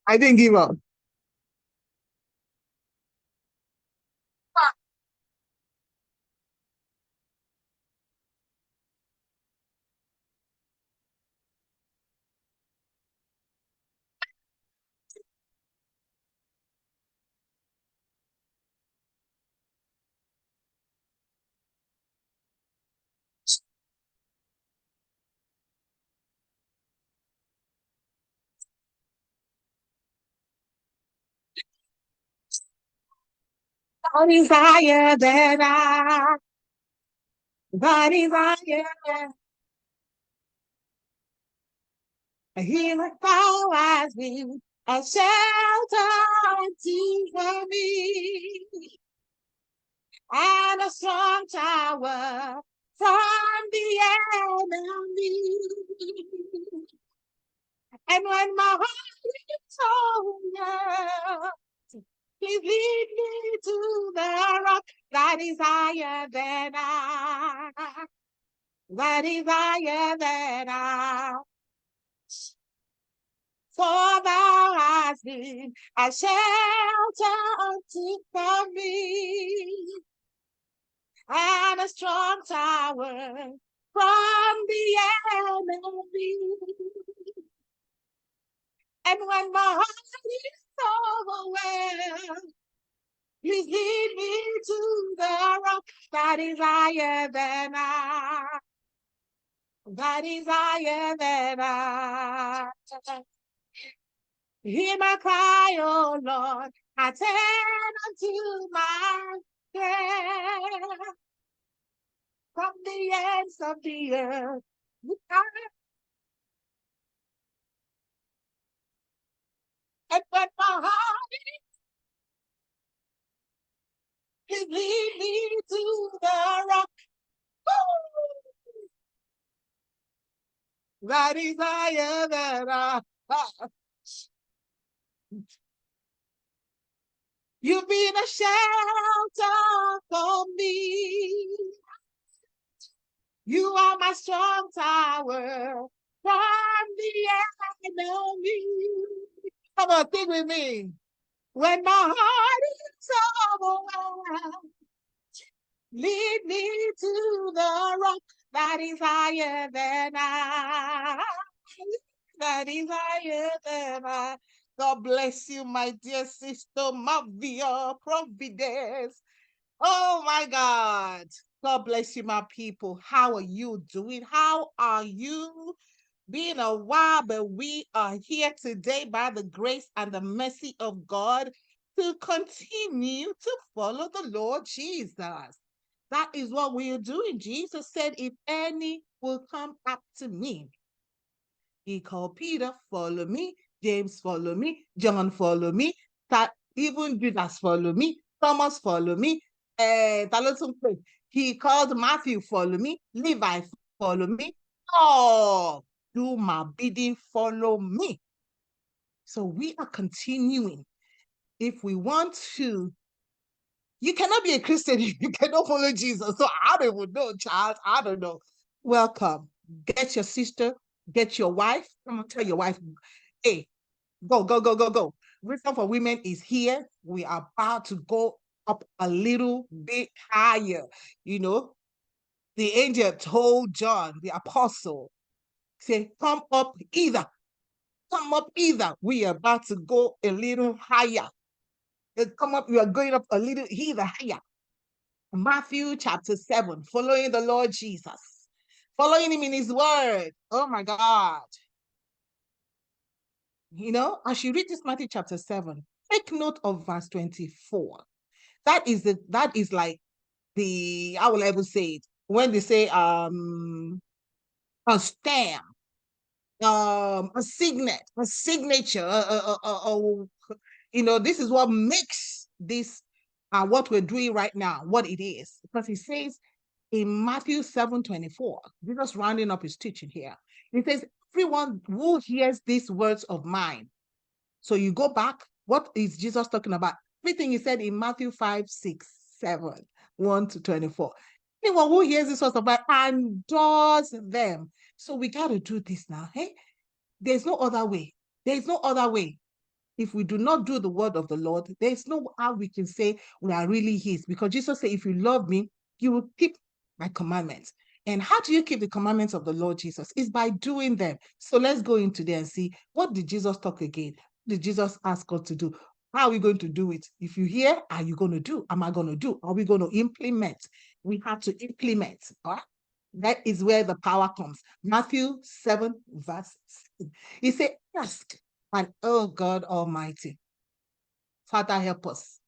I didn't give up. God is higher than I. God is higher than He will powers me. A shelter for me and a strong tower from the enemy. And when my heart is over, Please lead me to the rock that is higher than I. That is higher than I. For thou hast been a shelter unto me and a strong tower from the enemy. And when my heart is overwhelmed, please lead me to the rock that is higher than I. That is higher than I. Hear my cry, oh Lord. I turn unto my prayer from the ends of the earth. And when my heart is lead me to the rock that is higher than I. You've been a shelter for me. You are my strong tower from the enemy. Come on, sing with me. When my heart is overwhelmed, lead me to the rock that is higher than I. That is higher than I. God bless you, my dear sister Mavia Providence. Oh my God. God bless you, my people. How are you doing? How are you? Been a while, but we are here today by the grace and the mercy of God to continue to follow the Lord Jesus. That is what we are doing. Jesus said, if any will come up to me, he called Peter, follow me, James, follow me, John, follow me, even Judas, follow me, Thomas, follow me, he called Matthew, follow me, Levi, follow me. Oh, do my bidding, follow me. So we are continuing. If we want to, you cannot be a Christian if you cannot follow Jesus. So I don't even know, child. I don't know. Welcome. Get your sister, get your wife. Come on, tell your wife, hey, go, go, go, go, go. Wisdom for Women is here. We are about to go up a little bit higher. You know, the angel told John, the apostle, say, come up either. Come up either. We are about to go a little higher. Come up, we are going up a little either higher. Matthew chapter 7, following the Lord Jesus, following him in his word. Oh my God. You know, as you read this Matthew chapter 7, take note of verse 24. That is like the, how will I ever say it? When they say a stamp, a signet, a signature, you know, this is what makes this what we're doing right now, what it is. Because he says in Matthew 7:24, Jesus rounding up his teaching here. He says, everyone who hears these words of mine. So you go back, what is Jesus talking about? Everything he said in Matthew 5, 6, 7, 1 to 24. Anyone who hears this words of mine and does them. So we got to do this now. Hey, there's no other way. There's no other way. if we do not do the word of the Lord, there's no how we can say we are really his, because Jesus said, if you love me, you will keep my commandments. And how do you keep the commandments of the Lord Jesus? Is by doing them. So let's go into there and see, what did Jesus talk again? What did Jesus ask us to do? How are we going to do it? If you hear, are you going to do? Am I going to do? Are we going to implement? We have to implement. All right? That is where the power comes. Matthew 7, verse 7. He said, ask, and oh God Almighty, Father, help us.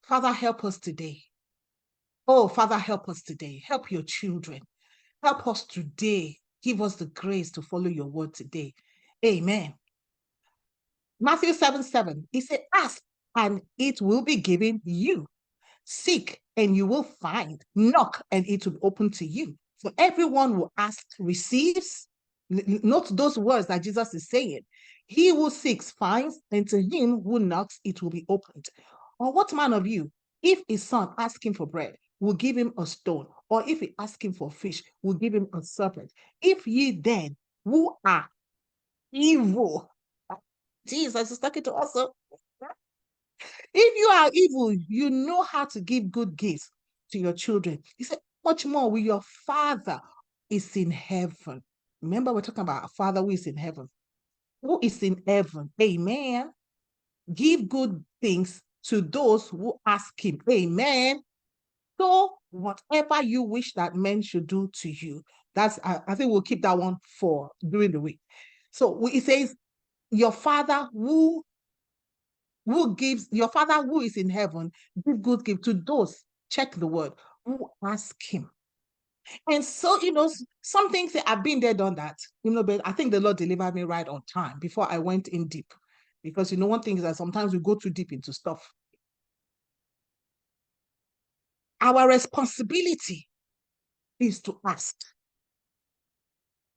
Father, help us today. Oh, Father, help us today. Help your children. Help us today. Give us the grace to follow your word today. Amen. Matthew 7, 7. He said, ask, and it will be given you. Seek, and you will find. Knock, and it will be open to you. So everyone who asks receives. Note those words that Jesus is saying. He who seeks finds, and to him who knocks, it will be opened. Or what man of you, if his son asks him for bread, will give him a stone? Or if he asks him for fish, will give him a serpent? If ye then, who are evil, Jesus is talking to us. If you are evil, you know how to give good gifts to your children. He said, much more will your Father is in heaven. Remember, we're talking about a Father who is in heaven. Who is in heaven? Amen. Give good things to those who ask him. Amen. So whatever you wish that men should do to you, that's I think we'll keep that one for during the week. So it says, your Father who gives, your Father who is in heaven, give good gift to those, check the word, who ask him. And so, some things I've been there, done that, but I think the Lord delivered me right on time before I went in deep. Because, one thing is that sometimes we go too deep into stuff. Our responsibility is to ask.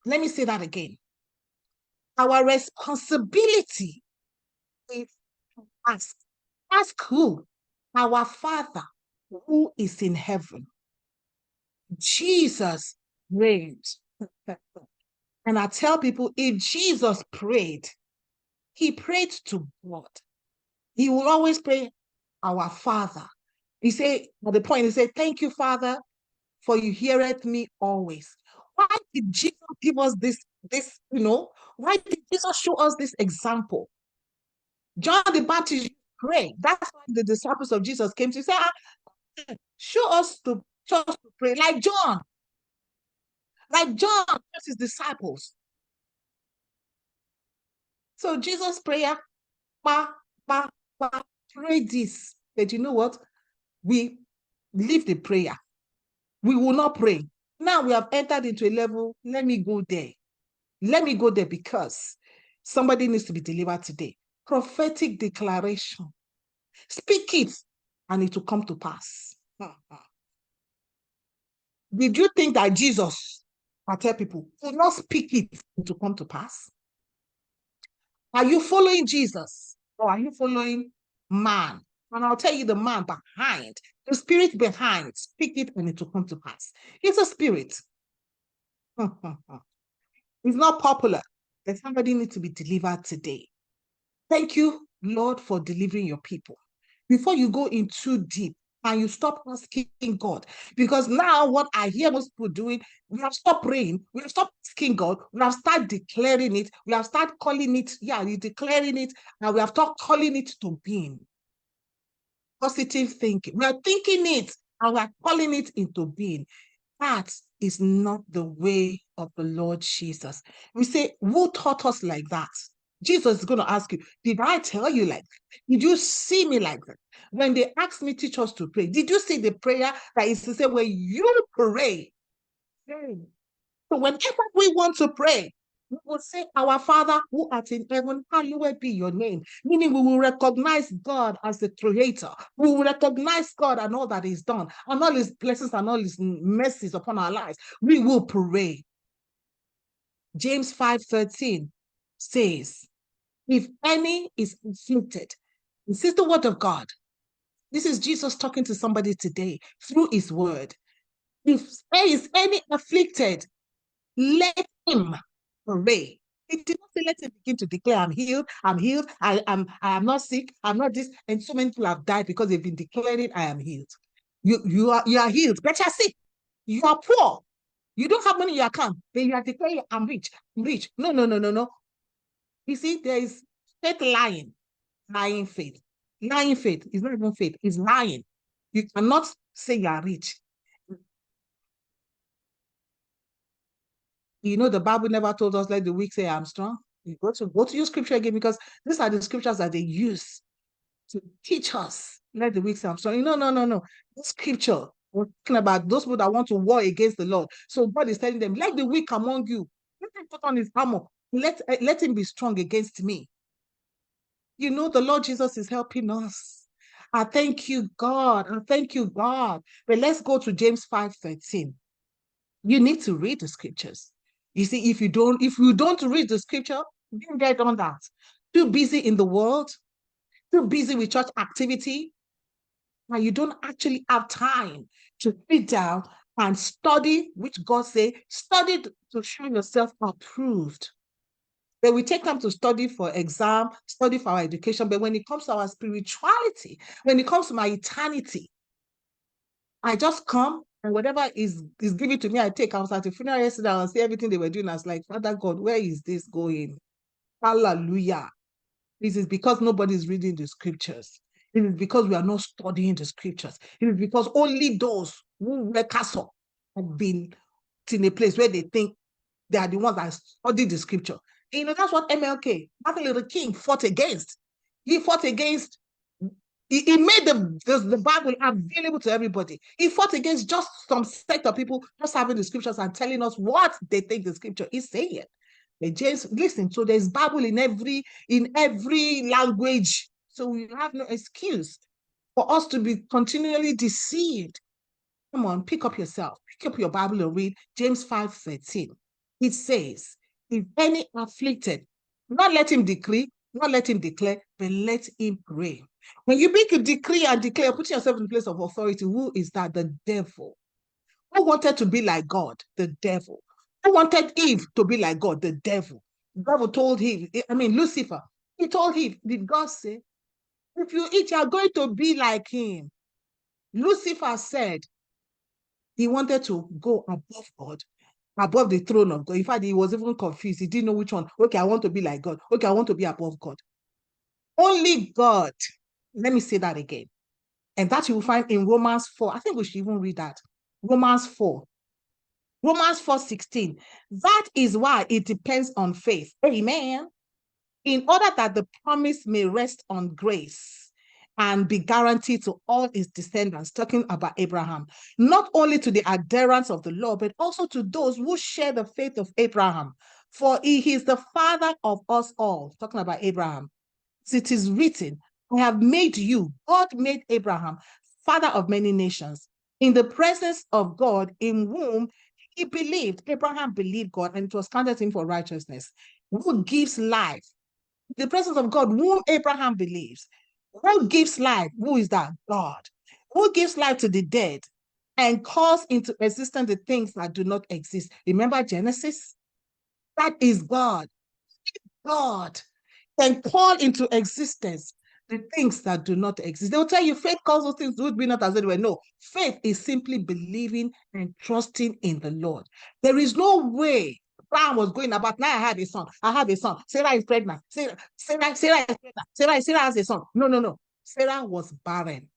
Let me say that again. Our responsibility is to ask. Ask who? Our Father who is in heaven. Jesus prayed. And I tell people, if Jesus prayed, he prayed to God. He will always pray, our Father. He said, at the point, he said, thank you, Father, for you heareth me always. Why did Jesus give us this, why did Jesus show us this example? John the Baptist prayed. That's why the disciples of Jesus came to say, show us to pray like John. Like John taught his disciples. So Jesus' prayer, pray this. But you know what? We leave the prayer. We will not pray. Now we have entered into a level, let me go there. Let me go there because somebody needs to be delivered today. Prophetic declaration. Speak it and it will come to pass. Did you think that Jesus, I tell people, will not speak it to come to pass? Are you following Jesus or are you following man? And I'll tell you the man behind, the spirit behind, speak it and it will come to pass. He's a spirit. It's not popular. And somebody needs to be delivered today. Thank you, Lord, for delivering your people. Before you go in too deep, and you stop asking God. Because now what I hear most people doing, we have stopped praying, we have stopped asking God, we have started declaring it, we have started calling it, you're declaring it, and we have started calling it to being. Positive thinking. We are thinking it, and we are calling it into being. That is not the way of the Lord Jesus. We say, who taught us like that? Jesus is going to ask you, did I tell you like that? Did you see me like that? When they asked me, teach us to pray, did you see the prayer that is to say, when you pray? So whenever we want to pray, we will say, our Father who art in heaven, hallowed be your name. Meaning we will recognize God as the creator. We will recognize God and all that is done, and all his blessings and all his mercies upon our lives. We will pray. James 5:13 says, if any is afflicted, this is the word of God. This is Jesus talking to somebody today through his word. If there is any afflicted, let him pray. It did not say, let him begin to declare, I'm healed, I am not sick, I'm not this. And so many people have died because they've been declaring, I am healed. You are healed, but you're sick. You are poor. You don't have money in your account, but you are declaring, I'm rich, I'm rich. No, no, no, no, no. You see, there is faith lying, lying faith. Lying faith is not even faith, it's lying. You cannot say you are rich. You know, the Bible never told us, let the weak say, I'm strong. You go to your scripture again, because these are the scriptures that they use to teach us. Let the weak say, I'm strong. No, no, no, no. This scripture, we're talking about those people that want to war against the Lord. So God is telling them, let the weak among you, let him put on his armor. Let him be strong against me. You know, the Lord Jesus is helping us. I thank you, God. I thank you, God. But let's go to James 5:13. You need to read the scriptures. You see, if you don't read the scripture, you didn't get on that. Too busy in the world, too busy with church activity, and you don't actually have time to sit down and study, which God say, study to show yourself approved. But we take time to study for exam, study for our education. But when it comes to our spirituality, when it comes to my eternity, I just come and whatever is given to me, I take. I was at the funeral yesterday, I see everything they were doing. I was like, Father God, where is this going? Hallelujah. This is because nobody's reading the scriptures. It is because we are not studying the scriptures. It is because only those who were castle have been in a place where they think they are the ones that study the scripture. And, you know, that's what MLK, Martin Luther King, fought against. He fought against, he made the Bible available to everybody. He fought against just some sect of people just having the scriptures and telling us what they think the scripture is saying. But James, listen, so there's Bible in every language. So we have no excuse for us to be continually deceived. Come on, pick up yourself, pick up your Bible and read James 5:13. It says, if any afflicted, not let him decree, not let him declare, but let him pray. When you make a decree and declare, put yourself in the place of authority. Who is that? The devil. Who wanted to be like God? The devil. Who wanted Eve to be like God? The devil. The devil told him, Lucifer, he told him, did God say, if you eat, you are going to be like him? Lucifer said he wanted to go above God, above the throne of God. In fact, he was even confused. He didn't know which one. Okay, I want to be like God. Okay, I want to be above God. Only God. Let me say that again. And that you will find in Romans 4. I think we should even read that. Romans 4. Romans 4:16. That is why it depends on faith. Amen. In order that the promise may rest on grace and be guaranteed to all his descendants, talking about Abraham, not only to the adherents of the law, but also to those who share the faith of Abraham. For he is the father of us all, talking about Abraham. It is written, I have made you, God made Abraham, father of many nations, in the presence of God, in whom he believed. Abraham believed God, and it was counted him for righteousness. Who gives life? The presence of God, whom Abraham believes. Who gives life? Who is that? God. Who gives life to the dead and calls into existence the things that do not exist? Remember Genesis? That is God. God can call into existence the things that do not exist. They will tell you faith calls those things would be not as they were. No, faith is simply believing and trusting in the Lord. There is no way Abraham was going about, now I have a son. I have a son. Sarah is pregnant. Sarah is pregnant. Sarah has a son. No, no, no. Sarah was barren.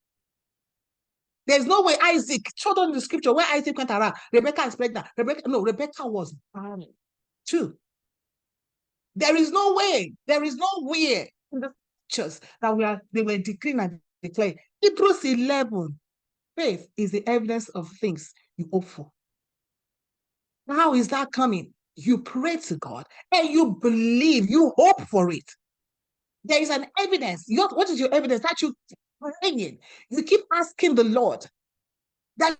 There's no way Isaac, showed on the scripture where Isaac went around. Rebecca is pregnant. Rebecca was barren too. There is no way. There is nowhere in the scriptures that they were decreeing and declaring. Hebrews 11, faith is the evidence of things you hope for. How is that coming? You pray to God and you believe, you hope for it. There is an evidence. What is your evidence? That you praying. You keep asking the Lord. That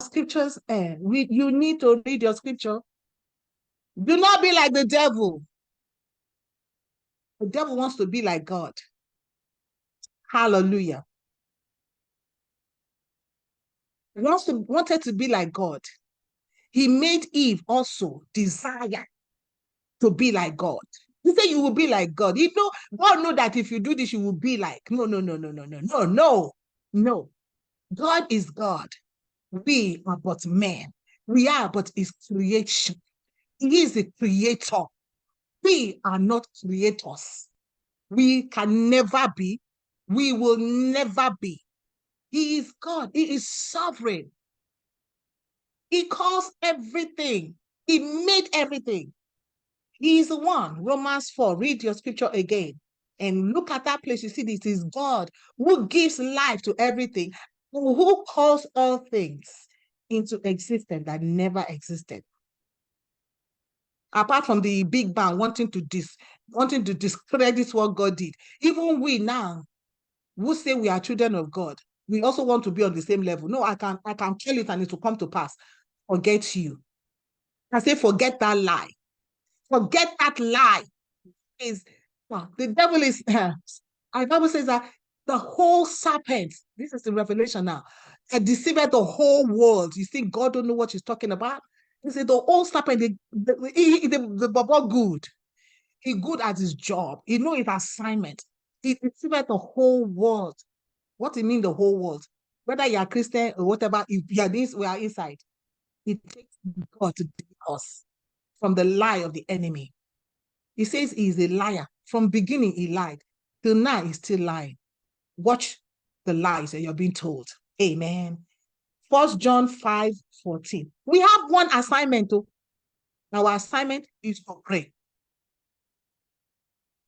scriptures, you need to read your scripture. Do not be like the devil. The devil wants to be like God. Hallelujah. wanted to be like God. He made Eve also desire to be like God. He said you will be like God. You know, God know that if you do this, you will be like. No, no, no, no, no, no, no, no, no. God is God. We are but men. We are but his creation. He is the creator. We are not creators. We can never be. We will never be. He is God. He is sovereign. He caused everything. He made everything. He is the one. Romans 4. Read your scripture again. And look at that place. You see, this is God who gives life to everything, who calls all things into existence that never existed. Apart from the big bang wanting to discredit what God did, even we now who say we are children of God, we also want to be on the same level. No, I can tell it and it will come to pass. Forget you. I say forget that lie. Forget that lie. The devil is the Bible says that the whole serpent, this is the revelation now, deceived the whole world. You think God don't know what he's talking about? He said the whole serpent, the Baba good. He good at his job. He know his assignment. He deceived the whole world. What do you mean the whole world? Whether you are Christian or whatever, if you are this, we are inside. It takes God to deliver us from the lie of the enemy. He says he is a liar. From beginning, he lied. Till now, he's still lying. Watch the lies that you're being told. Amen. 1 John 5:14. We have one assignment. Our assignment is to pray.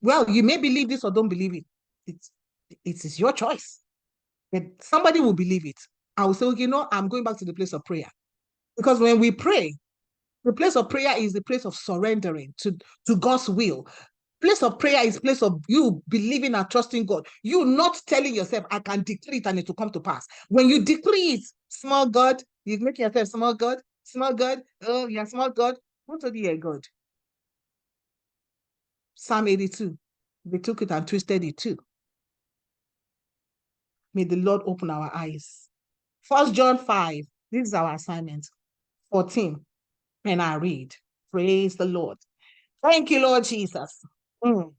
Well, you may believe this or don't believe it. It is your choice. But somebody will believe it. I will say, okay, no, I'm going back to the place of prayer. Because when we pray, the place of prayer is the place of surrendering to God's will. Place of prayer is place of you believing and trusting God. You not telling yourself, I can decree it and it will come to pass. When you decree it, small God, you make yourself small God, oh, you're small God. What are you, God? Psalm 82. They took it and twisted it too. May the Lord open our eyes. 1 John 5. This is our assignment. 14. And I read. Praise the Lord. Thank you, Lord Jesus. And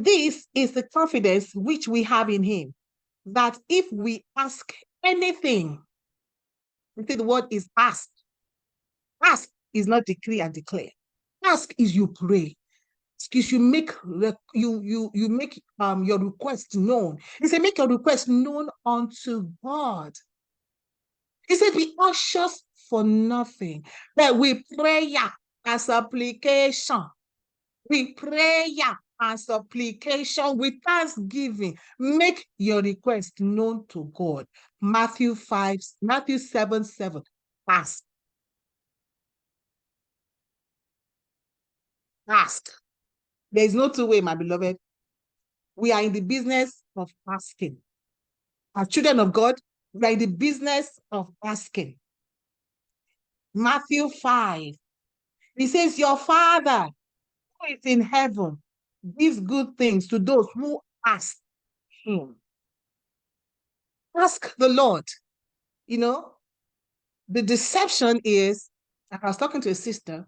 this is the confidence which we have in him, that if we ask anything, you see the word is ask. Ask is not decree and declare. Ask is you pray. Is you make you make your request known. He said, make your request known unto God. He said, be anxious for nothing, but with prayer and supplication. With prayer and supplication, with thanksgiving, make your request known to God. Matthew 7:7. Ask. Ask. There is no two way, my beloved. We are in the business of asking. As children of God, we are in the business of asking. Matthew 5. He says, your Father who is in heaven gives good things to those who ask him. Ask the Lord. You know, the deception is, like I was talking to a sister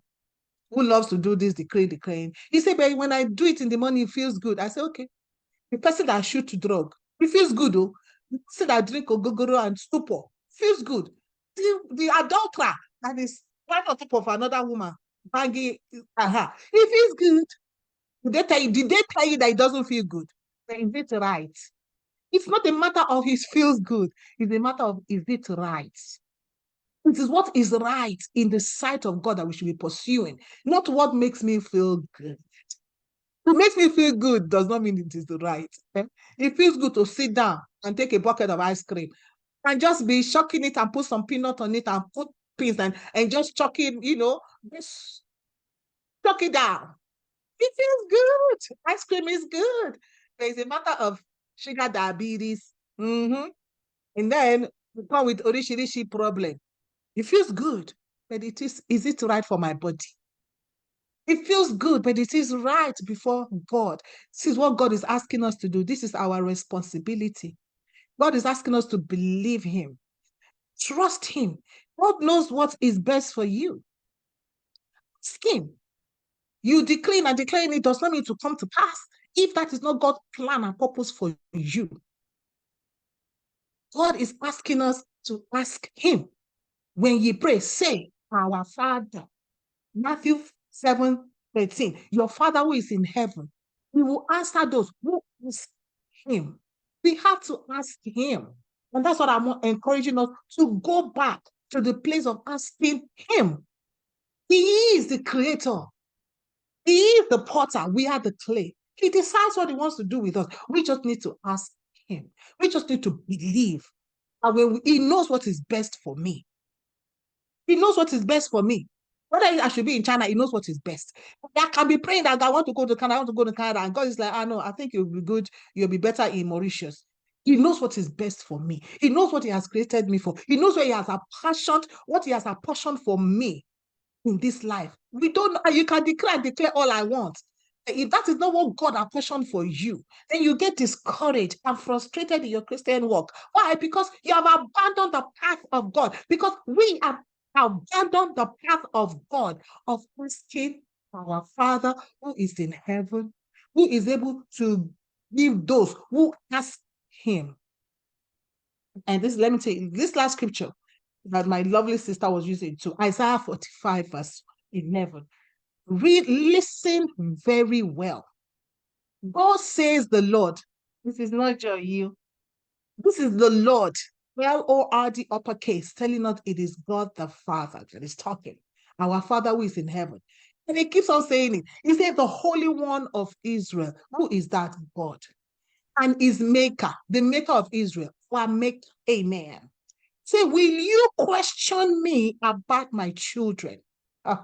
who loves to do this declaring. He said, but when I do it in the morning, it feels good. I said, okay. The person that shoot to drug, it feels good, though. The person that drink ogogoro and stupor, feels good. The adulterer that is right on top of another woman, banging her, it feels good. Did they tell you that it doesn't feel good? But is it right? It's not a matter of it feels good. It's a matter of is it right? It is what is right in the sight of God that we should be pursuing, not what makes me feel good. What makes me feel good does not mean it is the right. It feels good to sit down and take a bucket of ice cream and just be shocking it and put some peanut on it and put pins and just chuck it, just chuck it down. It feels good. Ice cream is good. There is a matter of sugar diabetes. And then we come with orishirishi problem. It feels good, but is it right for my body? It feels good, but it is right before God. This is what God is asking us to do. This is our responsibility. God is asking us to believe him, trust him. God knows what is best for you. Ask him. You declare and declaring it does not mean to come to pass if that is not God's plan and purpose for you. God is asking us to ask him. When you pray, say, our Father. Matthew 7:13. Your Father who is in heaven, he will answer those who ask him. We have to ask him. And that's what I'm encouraging us to go back to the place of asking him. He is the creator. He is the potter. We are the clay. He decides what he wants to do with us. We just need to ask him. We just need to believe. And when he knows what is best for me. He knows what is best for me. Whether I should be in China, he knows what is best. I can be praying that I want to go to Canada, I want to go to Canada, and God is like, no, I think you'll be good, you'll be better in Mauritius. He knows what is best for me. He knows what he has created me for. He knows where he has apportioned, what he has apportioned for me in this life. We don't know, you can declare all I want. If that is not what God apportioned for you, then you get discouraged and frustrated in your Christian walk. Why? Because you have abandoned the path of God. Because we have abandoned the path of God, of asking our Father who is in heaven, who is able to give those who ask him. And this, let me tell you, this last scripture that my lovely sister was using to Isaiah 45 verse 11. Listen very well. God says the Lord. This is not just you. This is the Lord. L-O-R-D uppercase, telling us it is God the Father that is talking. Our Father who is in heaven. And he keeps on saying it. He said the Holy One of Israel. Who is that God? And his maker, the maker of Israel. Amen. Say, will you question me about my children? Or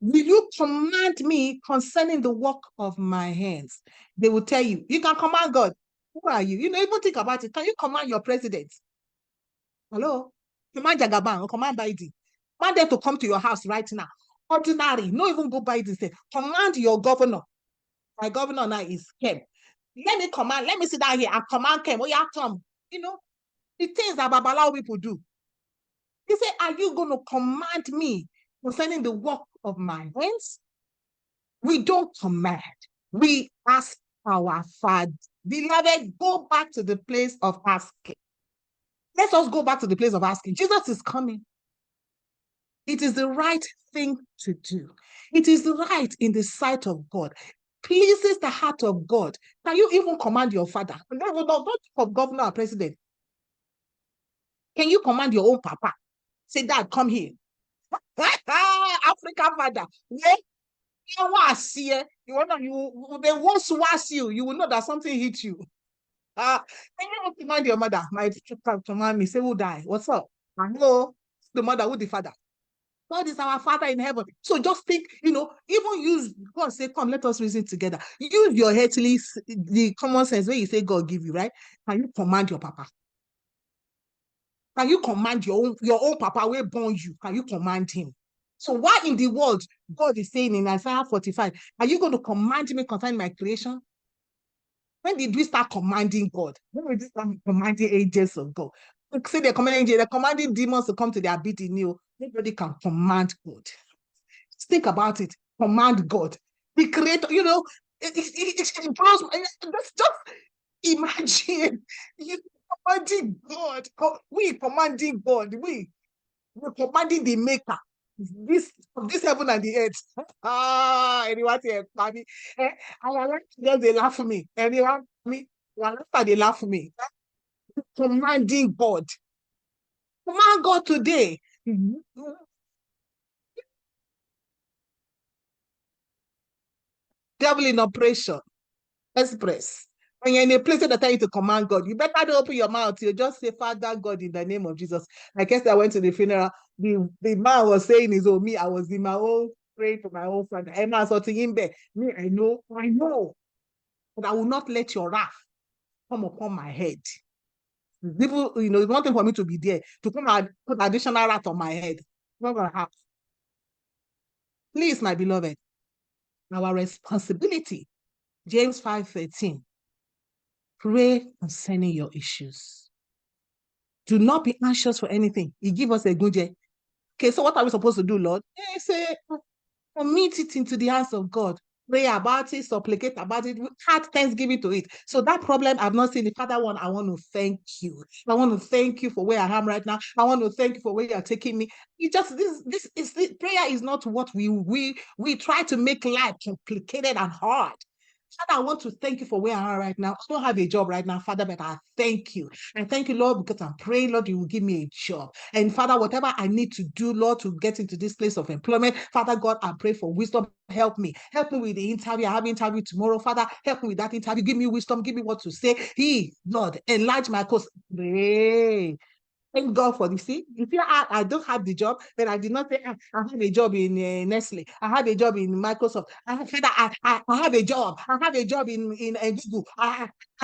will you command me concerning the work of my hands? They will tell you, you can command God. Who are you? You know, even think about it. Can you command your president? Hello? Command Jagaban or command Biden. Command them to come to your house right now. Ordinary. No, even go Biden. Say, command your governor. My governor now is Kem. Let me command. Let me sit down here and command Kem. Oh, yeah, come. You know, the things that Babalawo people do. He said, are you going to command me concerning the work of my hands? We don't command. We ask our Father. Beloved, go back to the place of asking. Let us go back to the place of asking. Jesus is coming. It is the right thing to do. It is right in the sight of God. Pleases the heart of God. Can you even command your father? Don't talk of governor or president. Can you command your own papa? Say, Dad, come here. African father. Yeah. They won't swash you. You will know that something hit you. Can you command your mother? My command me, say, who die? What's up? Hello? The mother, who the father? God is our Father in heaven. So just think, even use God, say, come, let us reason together. Use your earthly, the common sense when you say God give you, right? Can you command your papa? Can you command your own papa who born you? Can you command him? So why in the world God is saying in Isaiah 45, are you going to command me concerning my creation? When did we start commanding God? When did we start commanding angels of God? Say they're commanding angels, they're commanding demons to come to their beating you. Nobody can command God. Just think about it. Command God. The creator, it blows my. Just imagine you commanding God. We commanding God. We're commanding the maker. This heaven and the earth. Anyone say funny? I like just they laugh at me. Anyone me? They laugh at me. Commanding God. Command God today. Devil in operation. Express. When you're in a place that tell you to command God, you better not open your mouth. You just say, Father God, in the name of Jesus. I guess I went to the funeral. The man was saying his own, me, I was in my own praying for my own father. And I was him there. Me, I know, but I will not let your wrath come upon my head. People, it's one thing for me to be there, to come and put additional wrath on my head. It's not gonna happen. Please, my beloved, our responsibility, James 5:13. Pray concerning your issues. Do not be anxious for anything. He give us a good day. Okay, so what are we supposed to do, Lord? Say, commit it into the hands of God. Pray about it, supplicate about it, add thanksgiving to it. So that problem I've not seen the Father one. I want to thank you. I want to thank you for where I am right now. I want to thank you for where you are taking me. It just this is prayer is not what we try to make life complicated and hard. Father, I want to thank you for where I am right now. I don't have a job right now, Father, but I thank you. I thank you, Lord, because I'm praying, Lord, you will give me a job. And Father, whatever I need to do, Lord, to get into this place of employment, Father God, I pray for wisdom. Help me. Help me with the interview. I have an interview tomorrow, Father. Help me with that interview. Give me wisdom. Give me what to say. Lord, enlarge my course. Pray. Thank God for this. See, if I don't have the job, then I did not say I have a job in Nestle. I have a job in Microsoft. I have a job. I have a job in Google.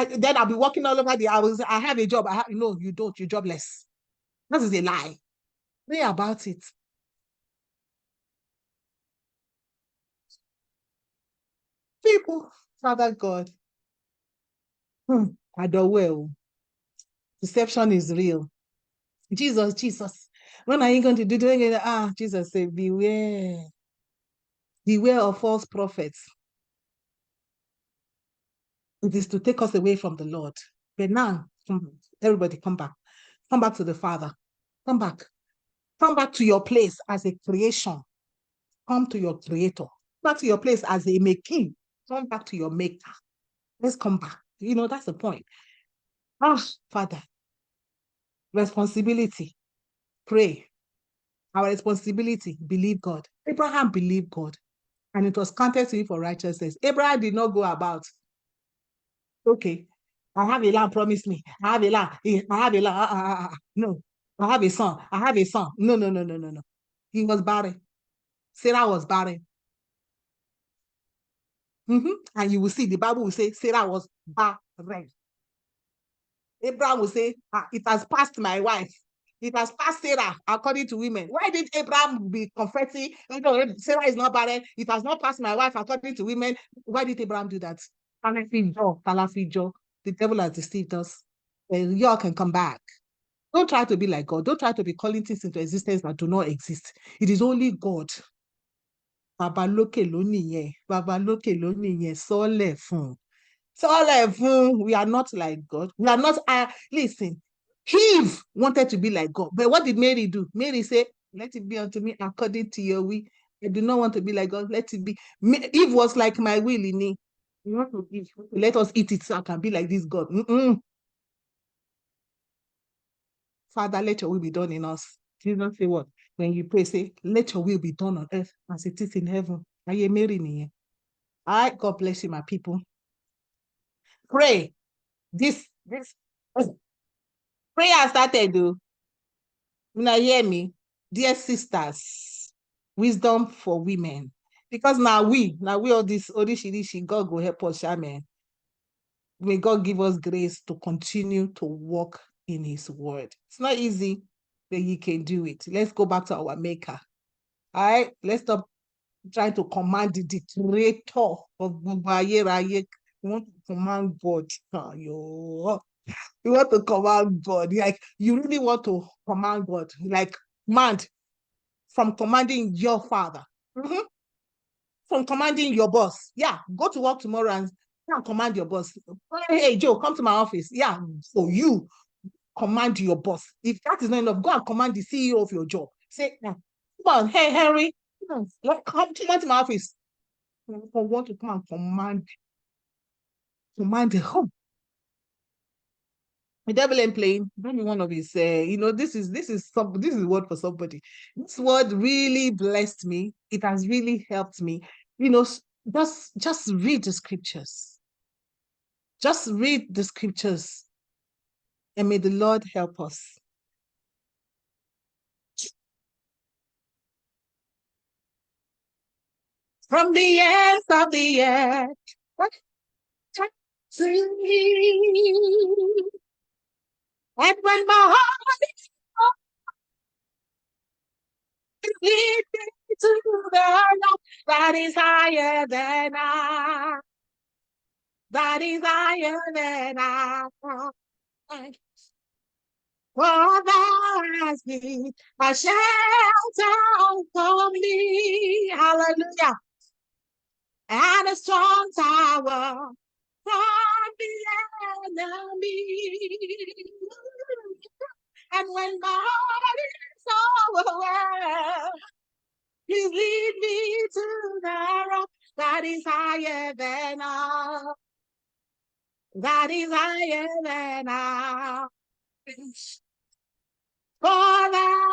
Then I'll be working all over the hours. I have a job. No, you don't. You're jobless. That is a lie. Pray about it. People, Father God, I don't will. Deception is real. Jesus, when are you going to do it? Jesus said, beware. Beware of false prophets. It is to take us away from the Lord. But now, everybody come back. Come back to the Father. Come back. Come back to your place as a creation. Come to your creator. Back to your place as a making. Come back to your maker. Let's come back. That's the point. Father, responsibility. Pray. Our responsibility, believe God. Abraham believed God, and it was counted to him for righteousness. Abraham did not go about, okay, I have a lamb, promise me. I have a lamb. I have a lamb. No. I have a son. I have a son. No, no, no, no, no, no. He was barren. Sarah was barren. And you will see, the Bible will say Sarah was barren. Abraham will say, it has passed my wife. It has passed Sarah, according to women. Why did Abraham be confessing? Sarah is not barren. It has not passed my wife, according to women. Why did Abraham do that? The devil has deceived us. Y'all can come back. Don't try to be like God. Don't try to be calling things into existence that do not exist. It is only God. Baba lókè ló nìyẹn. Baba lókè ló nìyẹn. Sọ́lẹ̀ fún. Sọ́lẹ̀ fún. We are not like God. We are not. Listen, Eve wanted to be like God. But what did Mary do? Mary said, let it be unto me according to your will. I do not want to be like God. Let it be. Eve was like my will in me. You want to eat? Let us eat it so I can be like this God. Father, let your will be done in us. Jesus say what? When you pray, say, let your will be done on earth as it is in heaven. Are you marrying me? God bless you, my people. Pray. This prayer started, though. When I hear me, dear sisters, wisdom for women. Because now we all this Odishirishi, God will help us, amen. May God give us grace to continue to walk in his word. It's not easy, but he can do it. Let's go back to our maker. All right, let's stop trying to command the creator of Bubaye. We want to command God. You want to command God. Like, you really want to command God. Like, command from commanding your father. From commanding your boss. Yeah, go to work tomorrow and command your boss. Hey, Joe, come to my office. Yeah, so you command your boss. If that is not enough, go and command the CEO of your job. Say, come on, hey, Henry, come to my office. I want to come and command the home. The devil ain't playing. Maybe one of his, this is word for somebody. This word really blessed me. It has really helped me. Just read the scriptures. Just read the scriptures, and may the Lord help us. From the ends of the earth, and when my heart is leading to the rock that is higher than I, that is higher than I. For thou hast been a shelter for me. Hallelujah. And a strong tower from the enemy. And when my heart is overwhelmed, you lead me to the rock that is higher than all. That is higher than all. For thou